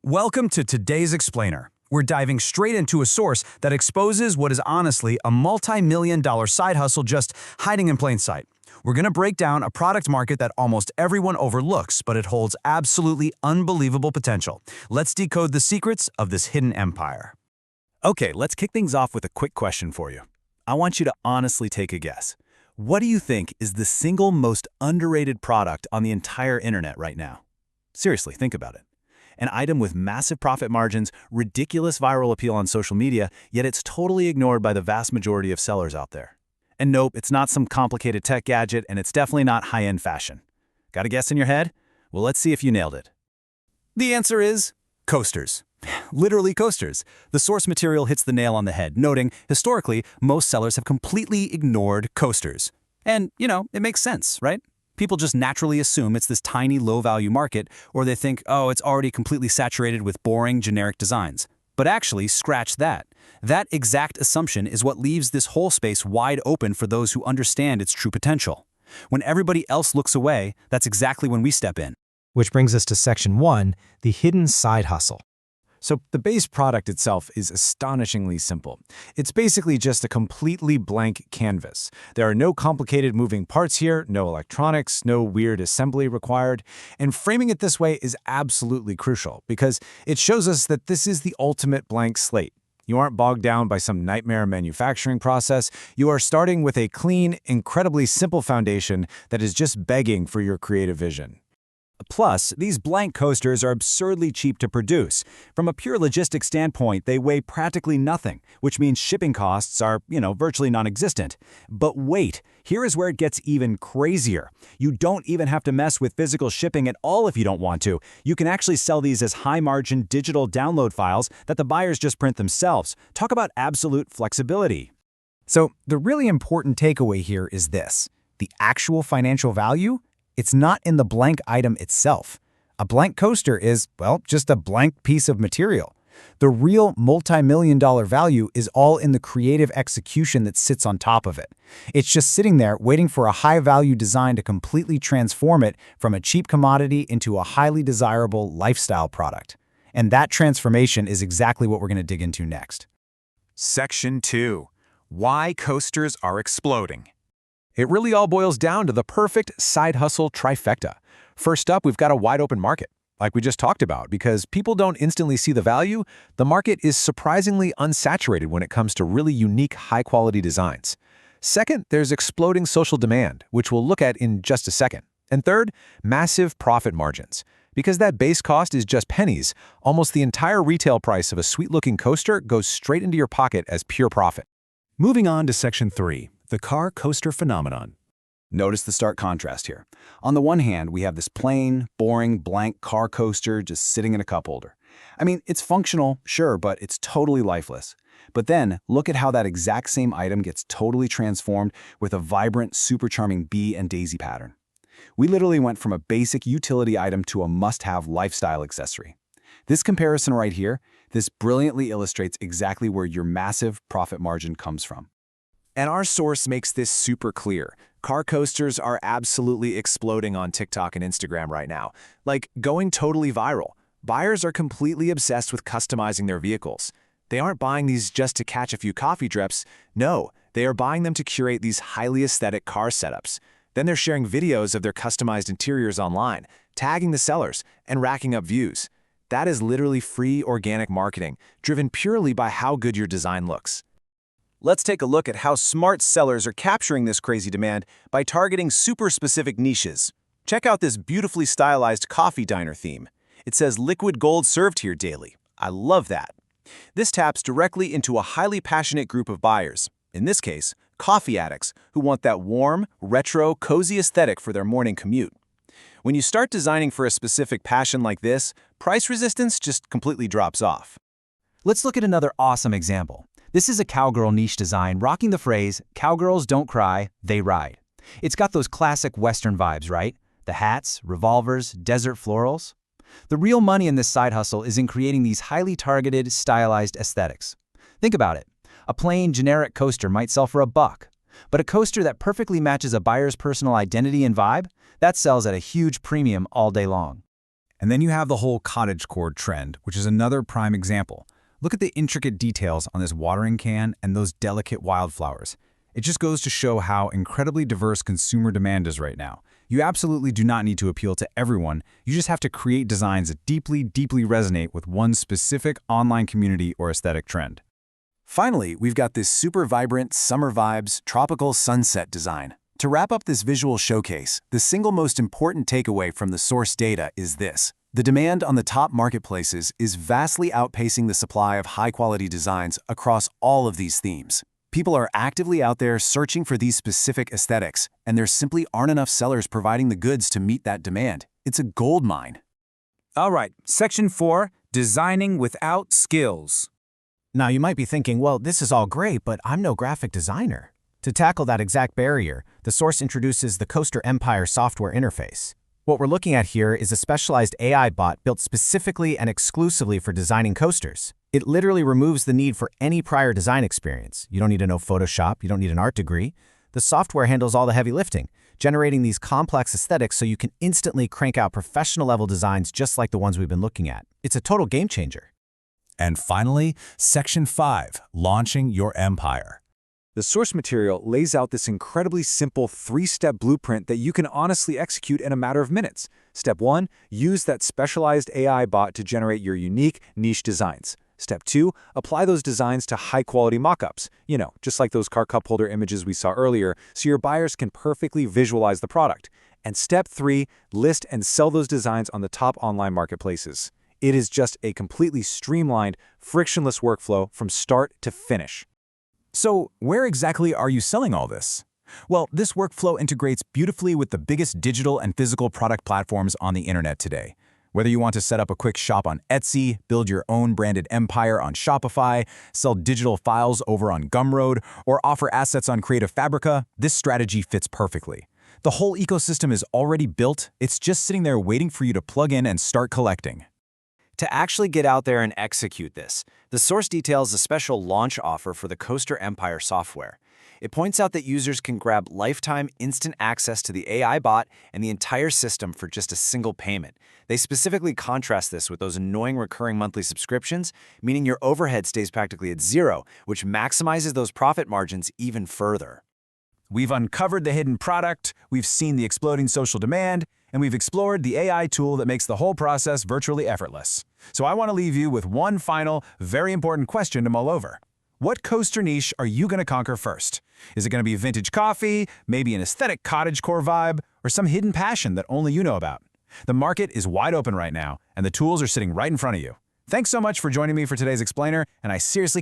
Welcome to today's Explainer. We're diving straight into a source that exposes what is honestly a multi-million-dollar side hustle just hiding in plain sight. We're going to break down a product market that almost everyone overlooks, but it holds absolutely unbelievable potential. Let's decode the secrets of this hidden empire. Okay, let's kick things off with a quick question for you. I want you to honestly take a guess. What do you think is the single most underrated product on the entire internet right now? Seriously, think about it. An item with massive profit margins, ridiculous viral appeal on social media, yet it's totally ignored by the vast majority of sellers out there. And nope, it's not some complicated tech gadget, and it's definitely not high-end fashion. Got a guess in your head? Well, let's see if you nailed it. The answer is coasters. Literally coasters. The source material hits the nail on the head, noting, historically, most sellers have completely ignored coasters. And, it makes sense, right? People just naturally assume it's this tiny, low-value market, or they think, oh, it's already completely saturated with boring, generic designs. But actually, scratch that. That exact assumption is what leaves this whole space wide open for those who understand its true potential. When everybody else looks away, that's exactly when we step in. Which brings us to Section 1, the hidden side hustle. So the base product itself is astonishingly simple. It's basically just a completely blank canvas. There are no complicated moving parts here, no electronics, no weird assembly required. And framing it this way is absolutely crucial because it shows us that this is the ultimate blank slate. You aren't bogged down by some nightmare manufacturing process. You are starting with a clean, incredibly simple foundation that is just begging for your creative vision. Plus, these blank coasters are absurdly cheap to produce. From a pure logistics standpoint, they weigh practically nothing, which means shipping costs are, virtually non-existent. But wait, here is where it gets even crazier. You don't even have to mess with physical shipping at all if you don't want to. You can actually sell these as high-margin digital download files that the buyers just print themselves. Talk about absolute flexibility. So the really important takeaway here is this. The actual financial value? It's not in the blank item itself. A blank coaster is, just a blank piece of material. The real multi-million-dollar value is all in the creative execution that sits on top of it. It's just sitting there waiting for a high-value design to completely transform it from a cheap commodity into a highly desirable lifestyle product. And that transformation is exactly what we're going to dig into next. Section 2. Why coasters are exploding. It really all boils down to the perfect side hustle trifecta. First up, we've got a wide open market, like we just talked about. Because people don't instantly see the value, the market is surprisingly unsaturated when it comes to really unique, high-quality designs. Second, there's exploding social demand, which we'll look at in just a second. And third, massive profit margins. Because that base cost is just pennies, almost the entire retail price of a sweet-looking coaster goes straight into your pocket as pure profit. Moving on to Section 3. The car coaster phenomenon. Notice the stark contrast here. On the one hand, we have this plain, boring, blank car coaster just sitting in a cup holder. I mean, it's functional, sure, but it's totally lifeless. But then, look at how that exact same item gets totally transformed with a vibrant, super charming bee and daisy pattern. We literally went from a basic utility item to a must-have lifestyle accessory. This comparison right here, this brilliantly illustrates exactly where your massive profit margin comes from. And our source makes this super clear. Car coasters are absolutely exploding on TikTok and Instagram right now, like going totally viral. Buyers are completely obsessed with customizing their vehicles. They aren't buying these just to catch a few coffee drips. No, they are buying them to curate these highly aesthetic car setups. Then they're sharing videos of their customized interiors online, tagging the sellers, and racking up views. That is literally free organic marketing, driven purely by how good your design looks. Let's take a look at how smart sellers are capturing this crazy demand by targeting super specific niches. Check out this beautifully stylized coffee diner theme. It says liquid gold served here daily. I love that. This taps directly into a highly passionate group of buyers, in this case, coffee addicts who want that warm, retro, cozy aesthetic for their morning commute. When you start designing for a specific passion like this, price resistance just completely drops off. Let's look at another awesome example. This is a cowgirl niche design rocking the phrase, "Cowgirls don't cry, they ride." It's got those classic Western vibes, right? The hats, revolvers, desert florals. The real money in this side hustle is in creating these highly targeted, stylized aesthetics. Think about it. A plain, generic coaster might sell for $1, but a coaster that perfectly matches a buyer's personal identity and vibe, that sells at a huge premium all day long. And then you have the whole cottagecore trend, which is another prime example. Look at the intricate details on this watering can and those delicate wildflowers. It just goes to show how incredibly diverse consumer demand is right now. You absolutely do not need to appeal to everyone. You just have to create designs that deeply resonate with one specific online community or aesthetic trend. Finally, we've got this super vibrant, summer vibes, tropical sunset design. To wrap up this visual showcase, the single most important takeaway from the source data is this. The demand on the top marketplaces is vastly outpacing the supply of high-quality designs across all of these themes. People are actively out there searching for these specific aesthetics, and there simply aren't enough sellers providing the goods to meet that demand. It's a gold mine. All right, Section 4, Designing Without Skills. Now you might be thinking, well, this is all great, but I'm no graphic designer. To tackle that exact barrier, the source introduces the Coaster Empire software interface. What we're looking at here is a specialized AI bot built specifically and exclusively for designing coasters. It literally removes the need for any prior design experience. You don't need to know Photoshop, you don't need an art degree. The software handles all the heavy lifting, generating these complex aesthetics so you can instantly crank out professional-level designs just like the ones we've been looking at. It's a total game changer. And finally, Section 5, Launching Your Empire. The source material lays out this incredibly simple 3-step blueprint that you can honestly execute in a matter of minutes. Step 1, use that specialized AI bot to generate your unique niche designs. Step 2, apply those designs to high-quality mockups, just like those car cup holder images we saw earlier, so your buyers can perfectly visualize the product. And Step 3, list and sell those designs on the top online marketplaces. It is just a completely streamlined, frictionless workflow from start to finish. So, where exactly are you selling all this? Well, this workflow integrates beautifully with the biggest digital and physical product platforms on the internet today. Whether you want to set up a quick shop on Etsy, build your own branded empire on Shopify, sell digital files over on Gumroad, or offer assets on Creative Fabrica, this strategy fits perfectly. The whole ecosystem is already built, it's just sitting there waiting for you to plug in and start collecting. To actually get out there and execute this, the source details a special launch offer for the Coaster Empire software. It points out that users can grab lifetime instant access to the AI bot and the entire system for just a single payment. They specifically contrast this with those annoying recurring monthly subscriptions, meaning your overhead stays practically at zero, which maximizes those profit margins even further. We've uncovered the hidden product, we've seen the exploding social demand, and we've explored the AI tool that makes the whole process virtually effortless. So I want to leave you with one final, very important question to mull over. What coaster niche are you going to conquer first? Is it going to be vintage coffee, maybe an aesthetic cottagecore vibe, or some hidden passion that only you know about? The market is wide open right now, and the tools are sitting right in front of you. Thanks so much for joining me for today's Explainer, and I seriously